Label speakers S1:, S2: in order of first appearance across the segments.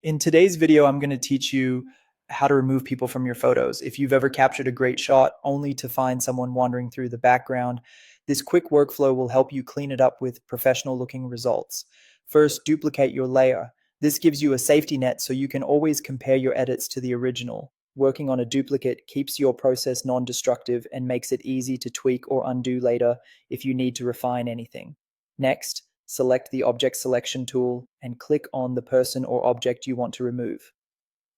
S1: In today's video, I'm going to teach you how to remove people from your photos. If you've ever captured a great shot only to find someone wandering through the background, this quick workflow will help you clean it up with professional looking results. First, duplicate your layer. This gives you a safety net so you can always compare your edits to the original. Working on a duplicate keeps your process non-destructive and makes it easy to tweak or undo later if you need to refine anything. Next, select the Object Selection tool and click on the person or object you want to remove.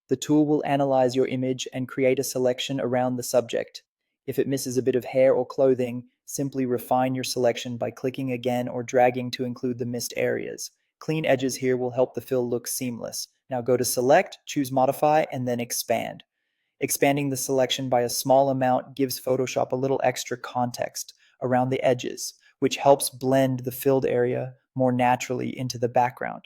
S1: The tool will analyze your image and create a selection around the subject. If it misses a bit of hair or clothing, simply refine your selection by clicking again or dragging to include the missed areas. Clean edges here will help the fill look seamless. Now go to Select, choose Modify, and then Expand. Expanding the selection by a small amount gives Photoshop a little extra context around the edges, which helps blend the filled area more naturally into the background.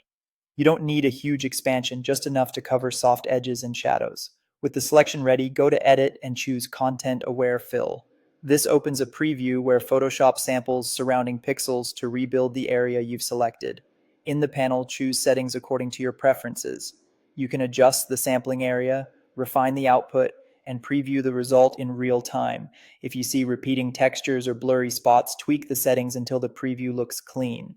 S1: You don't need a huge expansion, just enough to cover soft edges and shadows. With the selection ready, go to Edit and choose Content Aware Fill. This opens a preview where Photoshop samples surrounding pixels to rebuild the area you've selected. In the panel, choose settings according to your preferences. You can adjust the sampling area, refine the output, and preview the result in real time. If you see repeating textures or blurry spots, tweak the settings until the preview looks clean.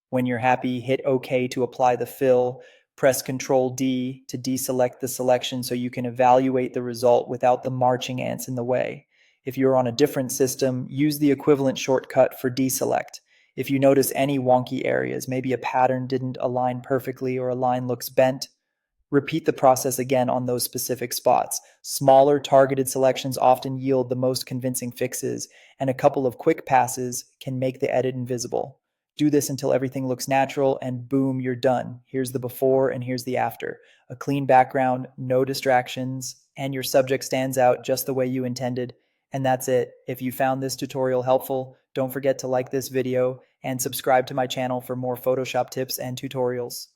S1: When you're happy, hit OK to apply the fill. Press Ctrl D to deselect the selection so you can evaluate the result without the marching ants in the way. If you're on a different system, use the equivalent shortcut for deselect. If you notice any wonky areas, maybe a pattern didn't align perfectly or a line looks bent, repeat the process again on those specific spots. Smaller, targeted selections often yield the most convincing fixes, and a couple of quick passes can make the edit invisible. Do this until everything looks natural, and boom, you're done. Here's the before and here's the after. A clean background, no distractions, and your subject stands out just the way you intended. And that's it. If you found this tutorial helpful, don't forget to like this video and subscribe to my channel for more Photoshop tips and tutorials.